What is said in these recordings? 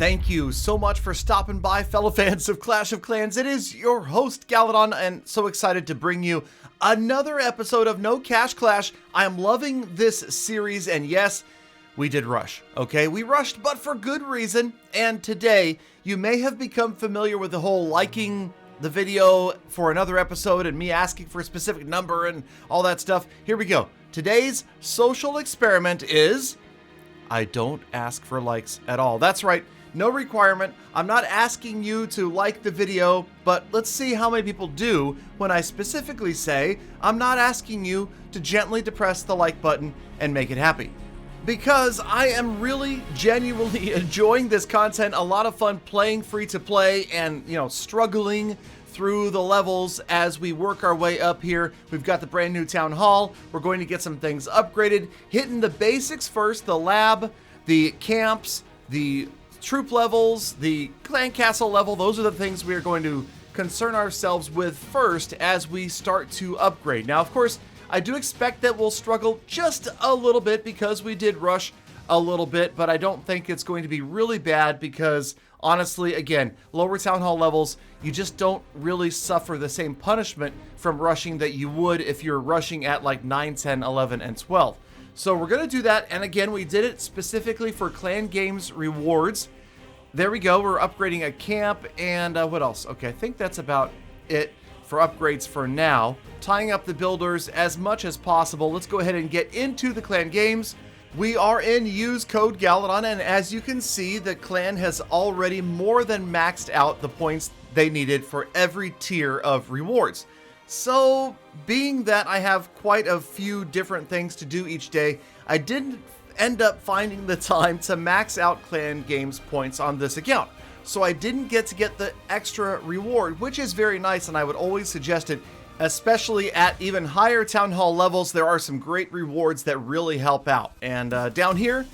Thank you so much for stopping by, fellow fans of Clash of Clans. It is your host, Galadon, and so excited to bring you another episode of No Cash Clash. I am loving this series, and yes, we did rush, okay? We rushed, but for good reason. And today, you may have become familiar with the whole liking the video for another episode and me asking for a specific number and all that stuff. Here we go. Today's social experiment is I don't ask for likes at all. That's right. No requirement. I'm not asking you to like the video, but let's see how many people do when I specifically say I'm not asking you to gently depress the like button and make it happy. Because I am really genuinely enjoying this content, a lot of fun playing free to play and, struggling through the levels as we work our way up here. We've got the brand new town hall. We're going to get some things upgraded, hitting the basics first, the lab, the camps, the troop levels, the clan castle level. Those are the things we are going to concern ourselves with first as we start to upgrade. Now, of course, I do expect that we'll struggle just a little bit because we did rush a little bit, but I don't think it's going to be really bad because honestly, again, lower town hall levels, you just don't really suffer the same punishment from rushing that you would if you're rushing at like 9, 10, 11, and 12. So we're going to do that, and again, we did it specifically for Clan Games rewards. There we go, we're upgrading a camp, and what else? Okay, I think that's about it for upgrades for now. Tying up the builders as much as possible. Let's go ahead and get into the Clan Games. We are in use code Galadon, and as you can see, the clan has already more than maxed out the points they needed for every tier of rewards. So, being that I have quite a few different things to do each day, I didn't end up finding the time to max out Clan Games points on this account. So I didn't get the extra reward, which is very nice, and I would always suggest it, especially at even higher town hall levels. There are some great rewards that really help out. And down here,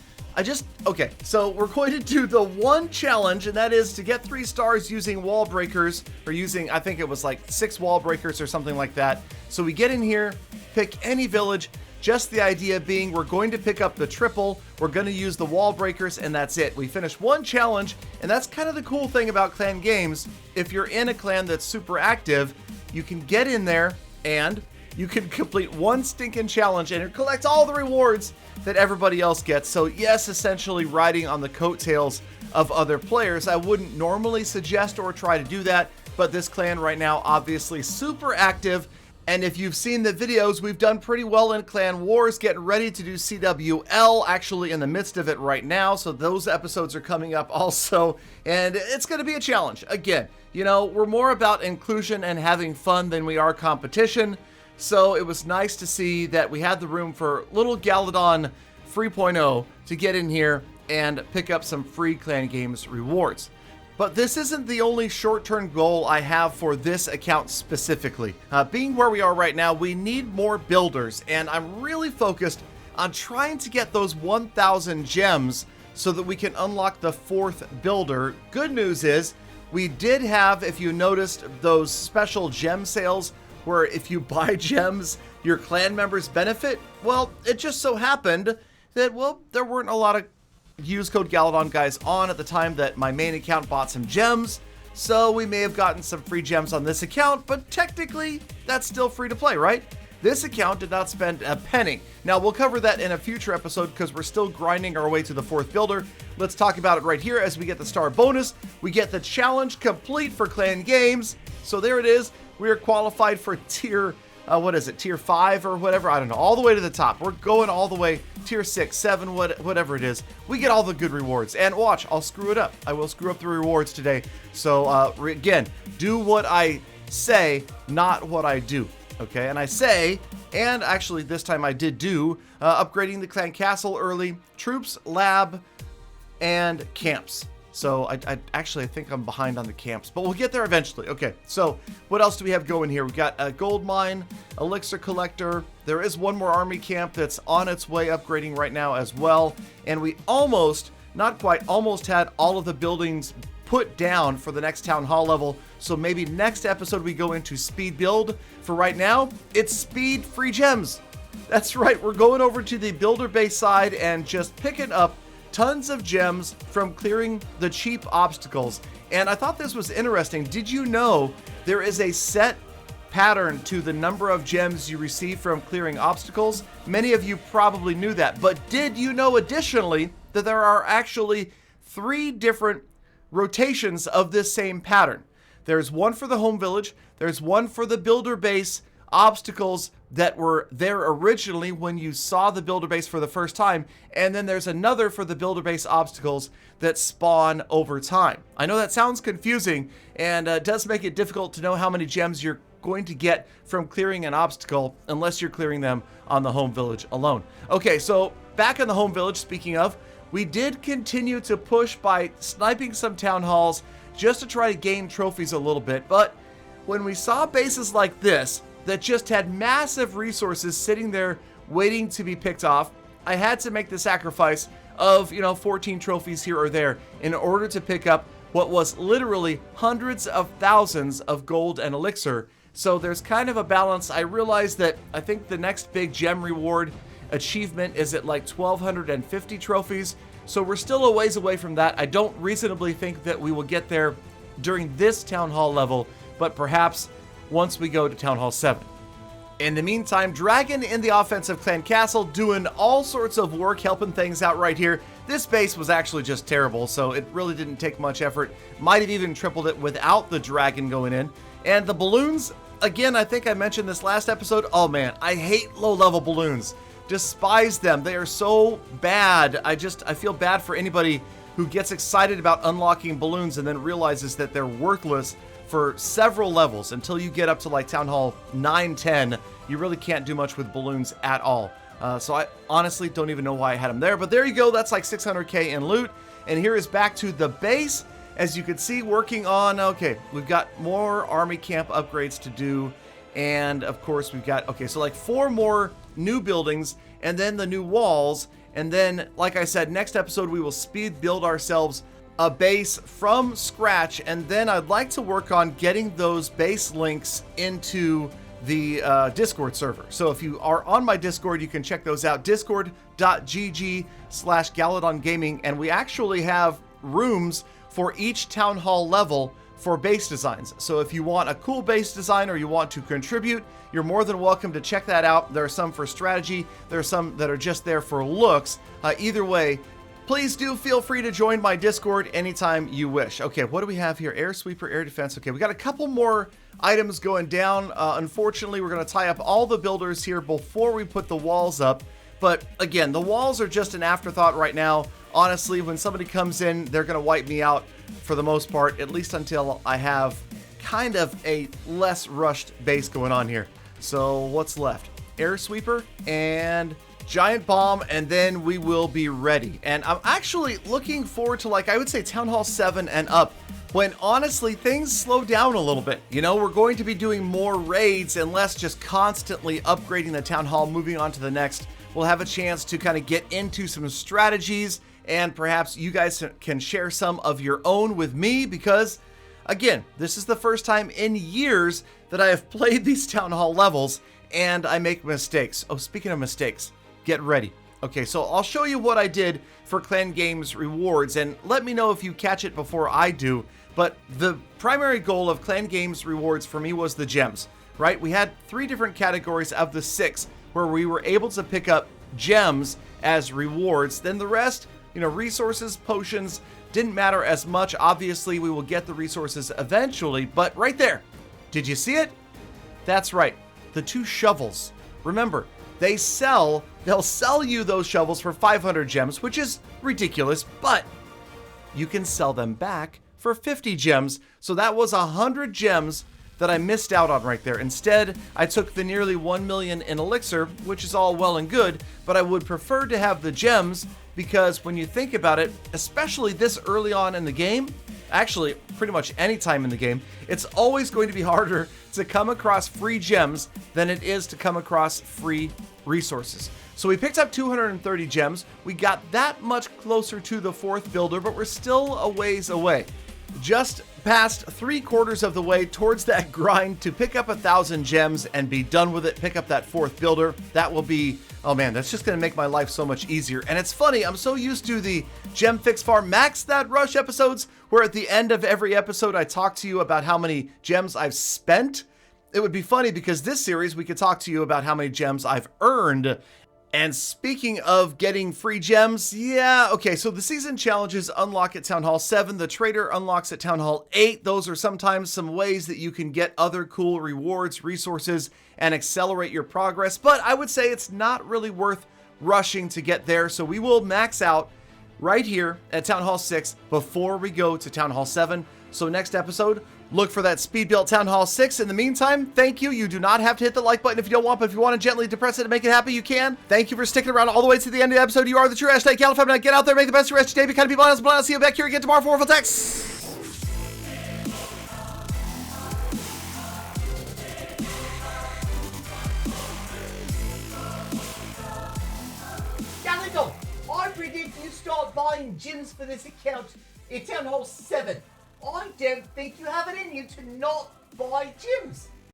okay, so we're going to do the one challenge, and that is to get 3 stars using wall breakers, or using, I think it was like 6 wall breakers or something like that. So we get in here, pick any village, just the idea being we're going to pick up the triple, we're going to use the wall breakers, and that's it. We finish one challenge, and that's kind of the cool thing about Clan Games. If you're in a clan that's super active, you can get in there and you can complete one stinking challenge and collect all the rewards that everybody else gets. So yes, essentially riding on the coattails of other players. I wouldn't normally suggest or try to do that, but this clan right now obviously super active. And if you've seen the videos, we've done pretty well in Clan Wars, getting ready to do CWL, actually in the midst of it right now. So those episodes are coming up also, and it's going to be a challenge. Again, we're more about inclusion and having fun than we are competition. So it was nice to see that we had the room for little Galadon 3.0 to get in here and pick up some free Clan Games rewards. But this isn't the only short-term goal I have for this account specifically. Being where we are right now, we need more builders, and I'm really focused on trying to get those 1,000 gems so that we can unlock the 4th builder. Good news is, we did have, if you noticed, those special gem sales where if you buy gems, your clan members benefit. Well, it just so happened that, there weren't a lot of use code Galadon guys on at the time that my main account bought some gems, so we may have gotten some free gems on this account, but technically that's still free to play, right? This account did not spend a penny. Now we'll cover that in a future episode because we're still grinding our way to the 4th builder. Let's talk about it right here as we get the star bonus. We get the challenge complete for Clan Games. So there it is. We are qualified for tier, tier 5 or whatever? I don't know, all the way to the top. We're going all the way, tier 6, 7, whatever it is. We get all the good rewards. And watch, I'll screw it up. I will screw up the rewards today. So again, do what I say, not what I do. Okay, and I say, and actually this time I did do, upgrading the clan castle early, troops, lab, and camps. So I think I'm behind on the camps, but we'll get there eventually. Okay, so what else do we have going here? We've got a gold mine, elixir collector. There is one more army camp that's on its way upgrading right now as well. And we almost, not quite, almost had all of the buildings put down for the next town hall level. So maybe next episode we go into speed build. For right now, it's speed free gems. That's right, we're going over to the builder base side and just picking up tons of gems from clearing the cheap obstacles. And I thought this was interesting. Did you know there is a set pattern to the number of gems you receive from clearing obstacles? Many of you probably knew that, but did you know additionally that there are actually 3 different rotations of this same pattern? There's one for the home village, there's one for the builder base obstacles that were there originally when you saw the builder base for the first time, and then there's another for the builder base obstacles that spawn over time. I know that sounds confusing, and it does make it difficult to know how many gems you're going to get from clearing an obstacle unless you're clearing them on the home village alone. Okay, so back in the home village, speaking of, we did continue to push by sniping some town halls just to try to gain trophies a little bit, but when we saw bases like this that just had massive resources sitting there waiting to be picked off, I had to make the sacrifice of, 14 trophies here or there in order to pick up what was literally hundreds of thousands of gold and elixir. So there's kind of a balance. I realized that I think the next big gem reward achievement is at like 1,250 trophies. So we're still a ways away from that. I don't reasonably think that we will get there during this Town Hall level, but perhaps once we go to Town Hall 7. In the meantime, Dragon in the offensive clan castle doing all sorts of work, helping things out right here. This base was actually just terrible, so it really didn't take much effort. Might have even tripled it without the dragon going in. And the balloons, again, I think I mentioned this last episode. Oh man, I hate low-level balloons. Despise them. They are so bad. I feel bad for anybody who gets excited about unlocking balloons and then realizes that they're worthless for several levels until you get up to like Town Hall 9, 10. You really can't do much with balloons at all. So I honestly don't even know why I had them there, but there you go. That's like 600k in loot. And here is back to the base. As you can see, working on, okay, we've got more army camp upgrades to do. And of course we've got, okay, so like 4 more new buildings and then the new walls. And then, like I said, next episode, we will speed build ourselves a base from scratch, and then I'd like to work on getting those base links into the Discord server. So if you are on my Discord, you can check those out, discord.gg/Galadon Gaming, and we actually have rooms for each town hall level for base designs. So if you want a cool base design or you want to contribute, you're more than welcome to check that out. There are some for strategy, there are some that are just there for looks. Either way, please do feel free to join my Discord anytime you wish. Okay, what do we have here? Air sweeper, air defense. Okay, we got a couple more items going down. Unfortunately, we're going to tie up all the builders here before we put the walls up. But again, the walls are just an afterthought right now. Honestly, when somebody comes in, they're going to wipe me out for the most part, at least until I have kind of a less rushed base going on here. So what's left? Air sweeper and giant bomb, and then we will be ready. And I'm actually looking forward to, like, I would say Town Hall 7 and up, when honestly things slow down a little bit. We're going to be doing more raids and less just constantly upgrading the Town Hall, moving on to the next. We'll have a chance to kind of get into some strategies, and perhaps you guys can share some of your own with me, because again, this is the first time in years that I have played these Town Hall levels and I make mistakes. Oh, speaking of mistakes, get ready. Okay, so I'll show you what I did for Clan Games rewards, and let me know if you catch it before I do. But the primary goal of Clan Games rewards for me was the gems, right? We had 3 different categories of the 6 where we were able to pick up gems as rewards. Then the rest, resources, potions, didn't matter as much. Obviously, we will get the resources eventually, but right there, did you see it? That's right, the 2 shovels. Remember, they'll sell you those shovels for 500 gems, which is ridiculous, but you can sell them back for 50 gems. So that was 100 gems that I missed out on right there. Instead, I took the nearly 1 million in elixir, which is all well and good, but I would prefer to have the gems, because when you think about it, especially this early on in the game, actually pretty much any time in the game, it's always going to be harder to come across free gems than it is to come across free resources. So we picked up 230 gems. We got that much closer to the 4th builder, but we're still a ways away. just past 3/4 of the way towards that grind to pick up 1,000 gems and be done with it, pick up that 4th builder. That will be, oh man, that's just gonna make my life so much easier. And it's funny, I'm so used to the Gem Fix Farm Max That Rush episodes, where at the end of every episode I talk to you about how many gems I've spent. It would be funny because this series we could talk to you about how many gems I've earned. And speaking of getting free gems, yeah, okay, so the season challenges unlock at Town Hall 7, the trader unlocks at Town Hall 8. Those are sometimes some ways that you can get other cool rewards, resources, and accelerate your progress, but I would say it's not really worth rushing to get there, so we will max out right here at Town Hall 6 before we go to Town Hall 7. So next episode, look for that speed build Town Hall 6. In the meantime, thank you. You do not have to hit the like button if you don't want, but if you want to gently depress it and make it happy, you can. Thank you for sticking around all the way to the end of the episode. You are the true hashtag Galadon. Now get out there, make the best of your rest of your day, be kind of people honest, but I'll see you back here again tomorrow for more text. Galadon, I predict you start buying gems for this account in Town Hall 7. I don't think you have it in you to not buy gems.